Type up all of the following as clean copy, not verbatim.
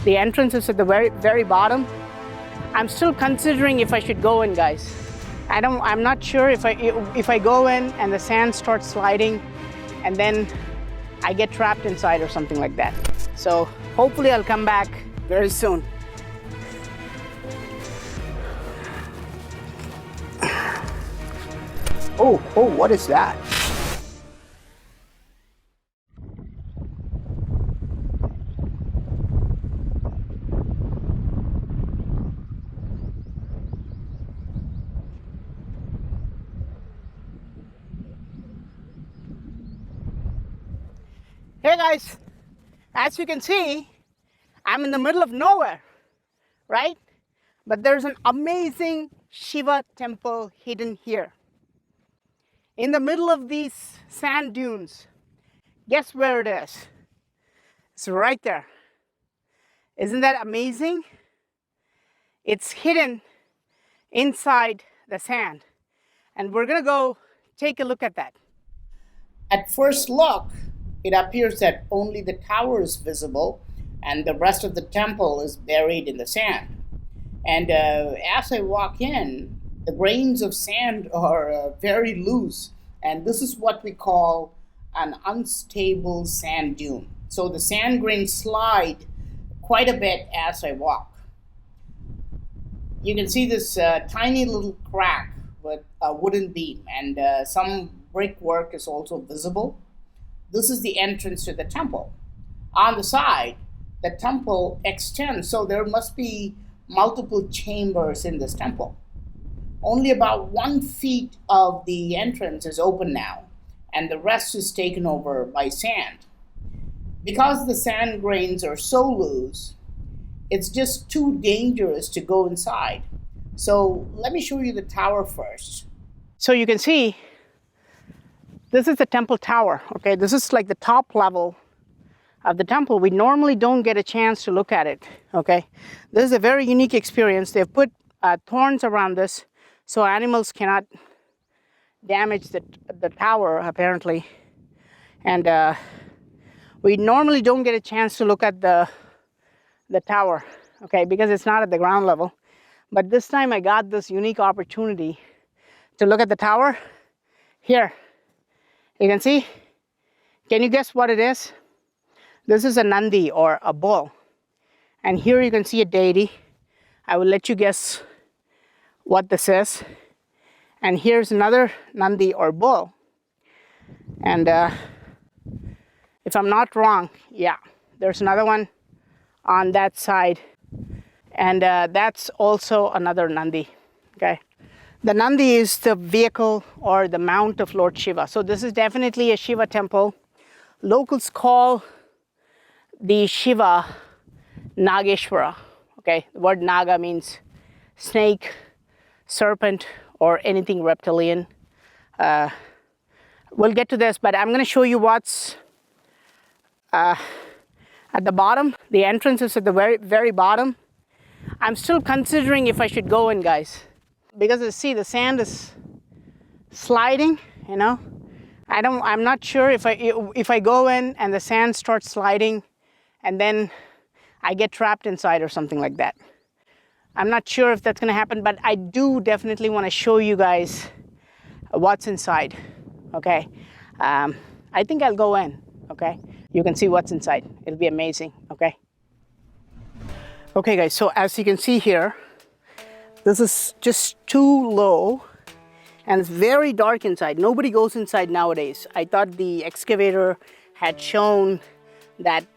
The entrance is at the very bottom. I'm still considering if I should go in, guys. I'm not sure if I go in and the sand starts sliding and then I get trapped inside or something like that. So hopefully I'll come back very soon. Oh, what is that? Hey guys, as you can see, I'm in the middle of nowhere, right? But there's an amazing Shiva temple hidden here. In the middle of these sand dunes. Guess where it is? It's right there. Isn't that amazing? It's hidden inside the sand. And we're gonna go take a look at that. At first look, it appears that only the tower is visible and the rest of the temple is buried in the sand. And as I walk in, the grains of sand are very loose, and this is what we call an unstable sand dune. So the sand grains slide quite a bit as I walk. You can see this tiny little crack with a wooden beam, and some brickwork is also visible. This is the entrance to the temple. On the side, the temple extends, so there must be multiple chambers in this temple. Only about 1 feet of the entrance is open now, and the rest is taken over by sand. Because the sand grains are so loose, it's just too dangerous to go inside. So let me show you the tower first. So you can see, this is the temple tower, okay? This is like the top level of the temple. We normally don't get a chance to look at it, okay? This is a very unique experience. They've put thorns around this so animals cannot damage the tower, apparently. And we normally don't get a chance to look at the tower, okay, because it's not at the ground level. But this time I got this unique opportunity to look at the tower. Here, you can see. Can you guess what it is? This is a Nandi or a bull. And here you can see a deity. I will let you guess what this is. And here's another Nandi or bull. And if I'm not wrong, yeah, there's another one on that side. And that's also another Nandi, okay? The Nandi is the vehicle or the mount of Lord Shiva. So this is definitely a Shiva temple. Locals call the Shiva Nageshwara, okay? The word Naga means snake, serpent, or anything reptilian. We'll get to this, but I'm gonna show you what's at the bottom. The entrance is at the very bottom. I'm still considering if I should go in, guys, because you see the sand is sliding, you know. I'm not sure if I go in and the sand starts sliding and then I get trapped inside or something like that. I'm not sure if that's gonna happen, but I do definitely wanna show you guys what's inside, okay? I think I'll go in, okay? You can see what's inside. It'll be amazing, okay? Okay guys, so as you can see here, this is just too low and it's very dark inside. Nobody goes inside nowadays. I thought the excavator had shown that,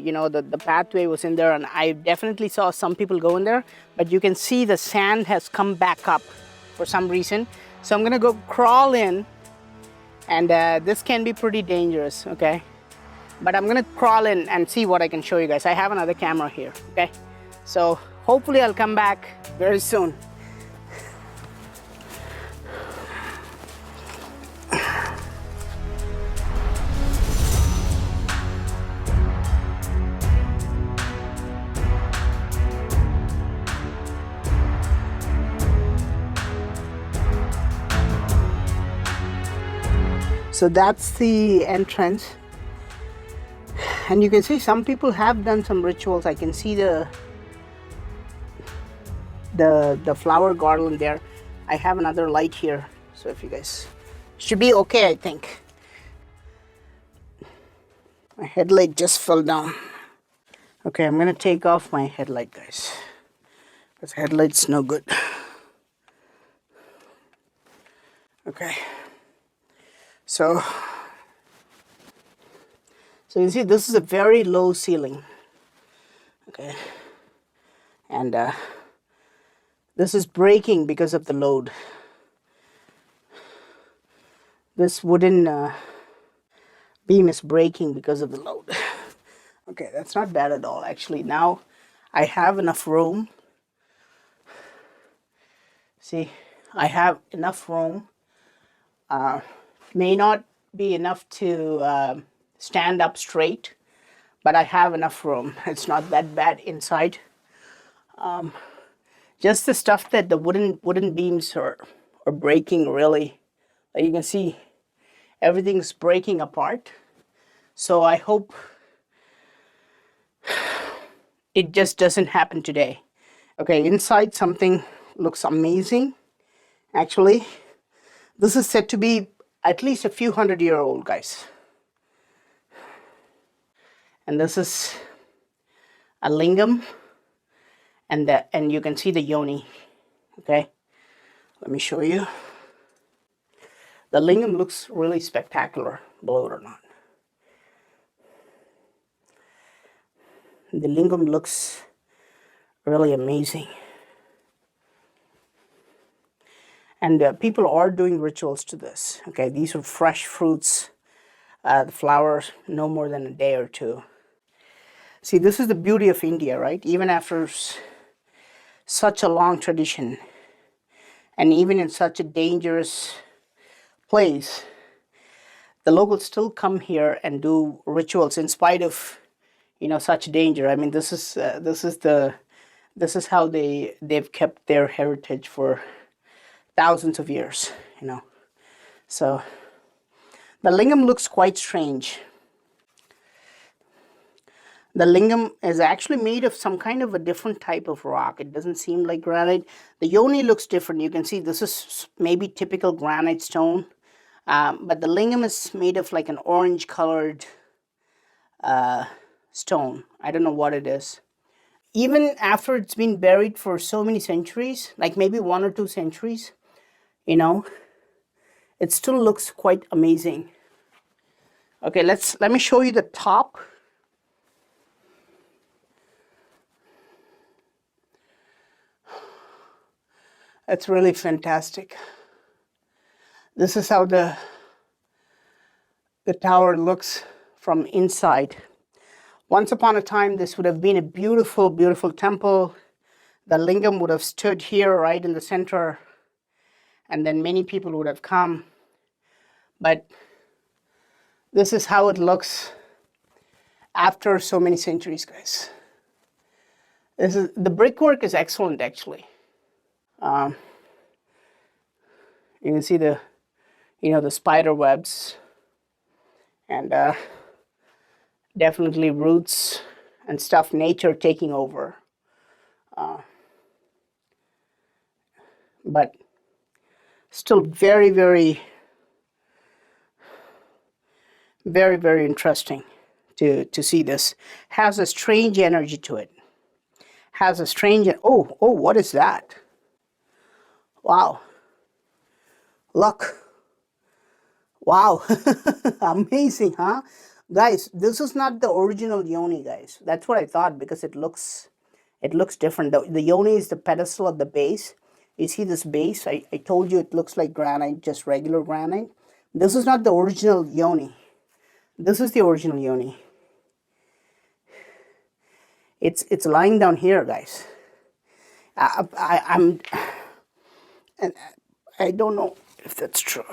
you know, the pathway was in there, and I definitely saw some people go in there, but you can see the sand has come back up for some reason. So I'm gonna go crawl in, and this can be pretty dangerous, okay? But I'm gonna crawl in and see what I can show you guys. I have another camera here, okay? So hopefully I'll come back very soon. So that's the entrance, And you can see some people have done some rituals. I can see the flower garland there. I have another light here, so if you guys should be okay, I think. My headlight just fell down. Okay, I'm gonna take off my headlight, guys. This headlight's no good. Okay. So you see, this is a very low ceiling. Okay. And this is breaking because of the load. This wooden beam is breaking because of the load. Okay, that's not bad at all. Actually, now I have enough room. See, I have enough room. May not be enough to stand up straight, but I have enough room. It's not that bad inside. Just the stuff that the wooden beams are breaking, really. Like you can see, everything's breaking apart. So I hope it just doesn't happen today. Okay, inside something looks amazing. Actually, this is said to be at least a few 100-year-old, guys. And this is a lingam, and you can see the yoni. Okay, let me show you. The lingam looks really spectacular, believe it or not. The lingam looks really amazing. And people are doing rituals to this. Okay, these are fresh fruits. The flowers, no more than a day or two. See, this is the beauty of India, right? Even after such a long tradition, and even in such a dangerous place, the locals still come here and do rituals in spite of, such danger. I mean, this is how they've kept their heritage for thousands of years. So the lingam looks quite strange. The lingam is actually made of some kind of a different type of rock. It doesn't seem like granite. The yoni looks different. You can see this is maybe typical granite stone. But the lingam is made of like an orange colored stone. I don't know what it is. Even after it's been buried for so many centuries, like maybe 1 or 2 centuries, it still looks quite amazing. Okay, let me show you the top. That's really fantastic. This is how the tower looks from inside. Once upon a time, this would have been a beautiful, beautiful temple. The lingam would have stood here right in the center, and then many people would have come. But this is how it looks after so many centuries, guys. The brickwork is excellent, actually. You can see the spider webs, and definitely roots and stuff, nature taking over. But still very, very, very, very interesting to see this. Has a strange energy to it. Has a strange, oh, what is that? Wow. Look. Wow. Amazing, huh? Guys, this is not the original yoni, guys. That's what I thought, because it looks different. The yoni is the pedestal at the base. You see this base? I told you it looks like granite, just regular granite. This is not the original yoni. This is the original yoni. It's lying down here, guys. I don't know if that's true.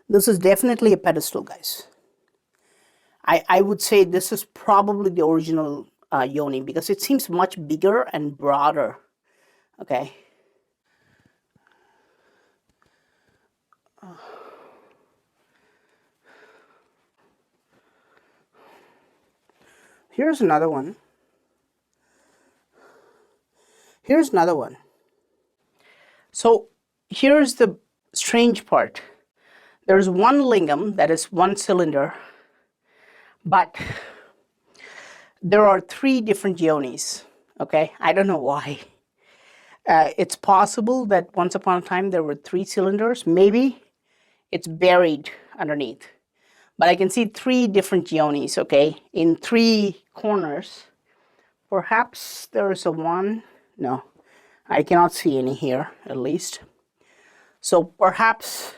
This is definitely a pedestal, guys. I would say this is probably the original yoni, because it seems much bigger and broader. Okay. Here's another one. Here's another one. So here's the strange part. There's one lingam that is one cylinder, but there are 3 different yonis. Okay, I don't know why. It's possible that once upon a time there were 3 cylinders. Maybe it's buried underneath. But I can see 3 different yonis, okay, in 3 corners. Perhaps there is a one. No, I cannot see any here, at least. So perhaps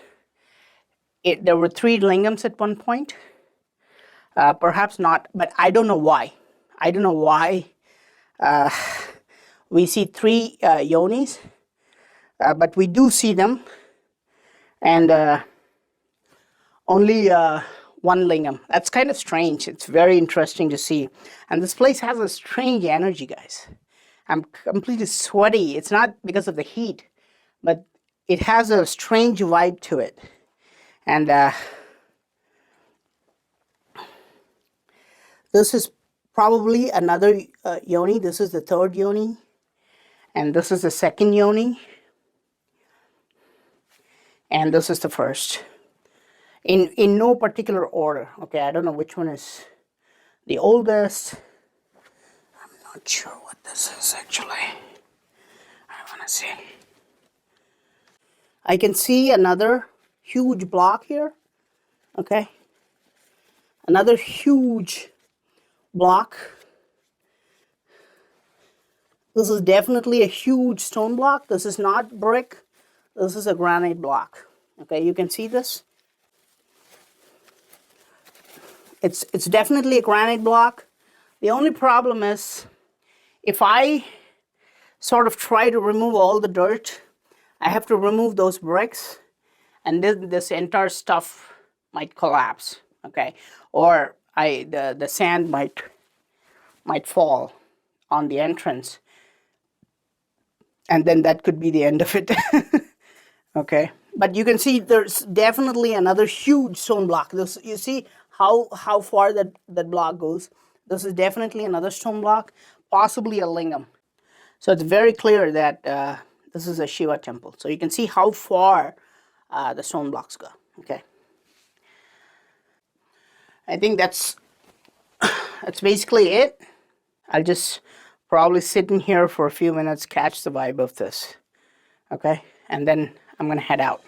there were 3 lingams at one point. Perhaps not, but I don't know why. I don't know why we see 3 yonis, but we do see them, and only one lingam. That's kind of strange. It's very interesting to see. And this place has a strange energy, guys. I'm completely sweaty. It's not because of the heat, but it has a strange vibe to it. And this is probably another yoni. This is the 3rd yoni. And this is the 2nd yoni. And this is the 1st. In no particular order. Okay, I don't know which one is the oldest. I'm not sure what this is actually. I want to see. I can see another huge block here. Okay. Another huge block. This is definitely a huge stone block. This is not brick. This is a granite block. Okay, you can see this. It's definitely a granite block. The only problem is if I sort of try to remove all the dirt, I have to remove those bricks, and then this entire stuff might collapse, okay? Or the sand might fall on the entrance, and then that could be the end of it. Okay, but you can see there's definitely another huge stone block. This, you see how far that block goes. This is definitely another stone block, possibly a lingam. So it's very clear that this is a Shiva temple. So you can see how far the stone blocks go. Okay, I think that's basically it. I'll just probably sit in here for a few minutes, catch the vibe of this. Okay, and then I'm gonna head out.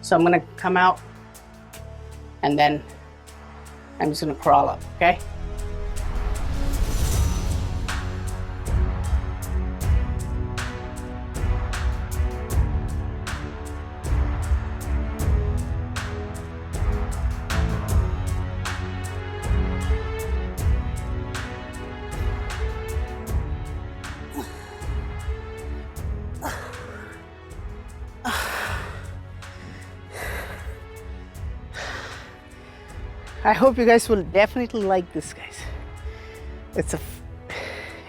So I'm gonna come out, and then I'm just gonna crawl up, okay? I hope you guys will definitely like this, guys.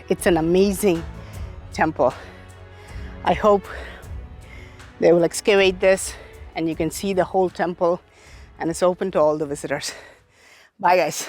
It's an amazing temple. I hope they will excavate this and you can see the whole temple, and it's open to all the visitors. Bye, guys.